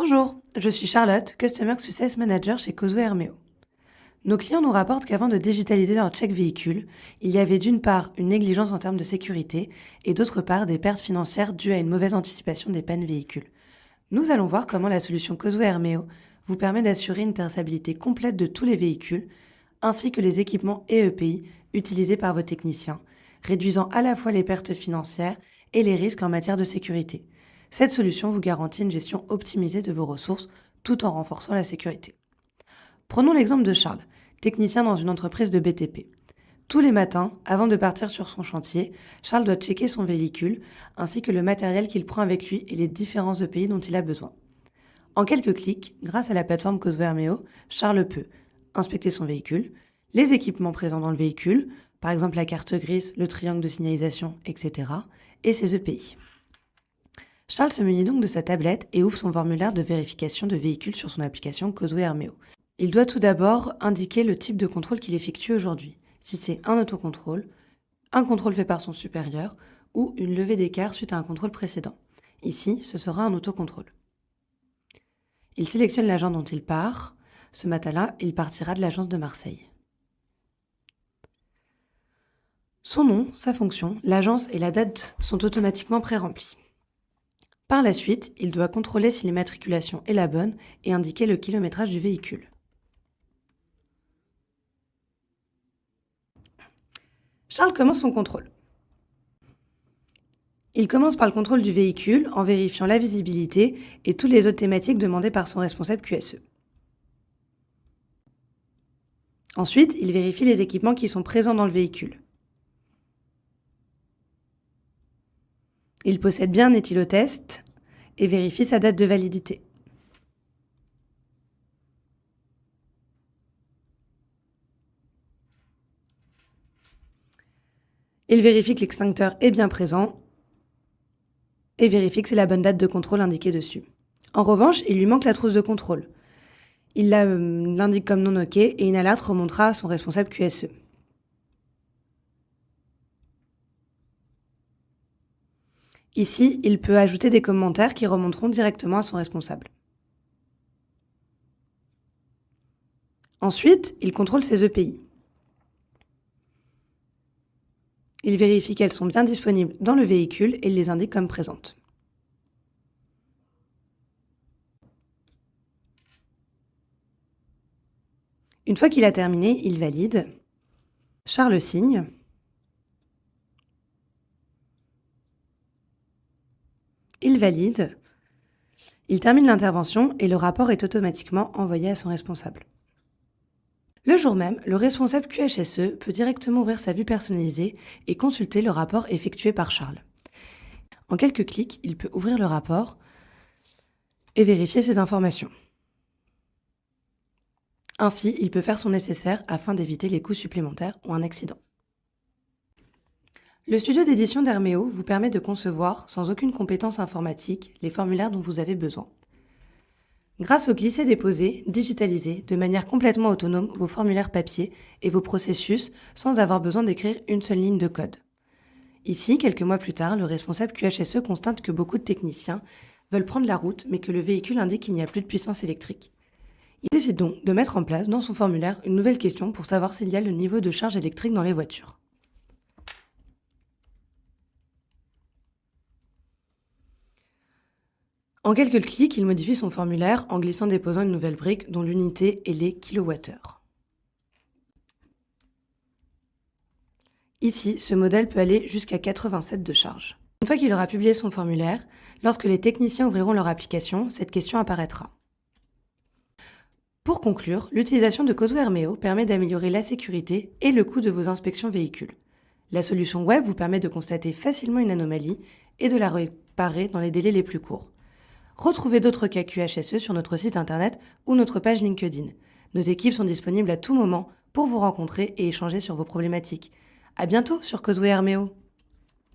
Bonjour, je suis Charlotte, Customer Success Manager chez Cosway Hermeo. Nos clients nous rapportent qu'avant de digitaliser leur check véhicule, il y avait d'une part une négligence en termes de sécurité et d'autre part des pertes financières dues à une mauvaise anticipation des pannes véhicules. Nous allons voir comment la solution Cosway Hermeo vous permet d'assurer une traçabilité complète de tous les véhicules, ainsi que les équipements et EPI utilisés par vos techniciens, réduisant à la fois les pertes financières et les risques en matière de sécurité. Cette solution vous garantit une gestion optimisée de vos ressources tout en renforçant la sécurité. Prenons l'exemple de Charles, technicien dans une entreprise de BTP. Tous les matins, avant de partir sur son chantier, Charles doit checker son véhicule ainsi que le matériel qu'il prend avec lui et les différents EPI dont il a besoin. En quelques clics, grâce à la plateforme Cosway Hermeo, Charles peut inspecter son véhicule, les équipements présents dans le véhicule, par exemple la carte grise, le triangle de signalisation, etc., et ses EPI. Charles se munit donc de sa tablette et ouvre son formulaire de vérification de véhicule sur son application Cosway Hermeo. Il doit tout d'abord indiquer le type de contrôle qu'il effectue aujourd'hui, si c'est un autocontrôle, un contrôle fait par son supérieur ou une levée d'écart suite à un contrôle précédent. Ici, ce sera un autocontrôle. Il sélectionne l'agent dont il part. Ce matin-là, il partira de l'agence de Marseille. Son nom, sa fonction, l'agence et la date sont automatiquement pré-remplis. Par la suite, il doit contrôler si l'immatriculation est la bonne et indiquer le kilométrage du véhicule. Charles commence son contrôle. Il commence par le contrôle du véhicule en vérifiant la visibilité et toutes les autres thématiques demandées par son responsable QSE. Ensuite, il vérifie les équipements qui sont présents dans le véhicule. Il possède bien un éthylotest et vérifie sa date de validité. Il vérifie que l'extincteur est bien présent et vérifie que c'est la bonne date de contrôle indiquée dessus. En revanche, il lui manque la trousse de contrôle. Il l'indique comme non OK et une alerte remontera à son responsable QSE. Ici, il peut ajouter des commentaires qui remonteront directement à son responsable. Ensuite, il contrôle ses EPI. Il vérifie qu'elles sont bien disponibles dans le véhicule et il les indique comme présentes. Une fois qu'il a terminé, il valide. Charles signe. Il valide. Il termine l'intervention et le rapport est automatiquement envoyé à son responsable. Le jour même, le responsable QHSE peut directement ouvrir sa vue personnalisée et consulter le rapport effectué par Charles. En quelques clics, il peut ouvrir le rapport et vérifier ses informations. Ainsi, il peut faire son nécessaire afin d'éviter les coûts supplémentaires ou un accident. Le studio d'édition d'Hermeo vous permet de concevoir, sans aucune compétence informatique, les formulaires dont vous avez besoin. Grâce au glisser-déposer, digitalisez de manière complètement autonome vos formulaires papier et vos processus sans avoir besoin d'écrire une seule ligne de code. Ici, quelques mois plus tard, le responsable QHSE constate que beaucoup de techniciens veulent prendre la route mais que le véhicule indique qu'il n'y a plus de puissance électrique. Il décide donc de mettre en place dans son formulaire une nouvelle question pour savoir s'il y a le niveau de charge électrique dans les voitures. En quelques clics, il modifie son formulaire en glissant-déposant une nouvelle brique dont l'unité est les kWh. Ici, ce modèle peut aller jusqu'à 87 de charge. Une fois qu'il aura publié son formulaire, lorsque les techniciens ouvriront leur application, cette question apparaîtra. Pour conclure, l'utilisation de Cosway Hermeo permet d'améliorer la sécurité et le coût de vos inspections véhicules. La solution web vous permet de constater facilement une anomalie et de la réparer dans les délais les plus courts. Retrouvez d'autres cas QHSE sur notre site internet ou notre page LinkedIn. Nos équipes sont disponibles à tout moment pour vous rencontrer et échanger sur vos problématiques. À bientôt sur Cosway Hermeo.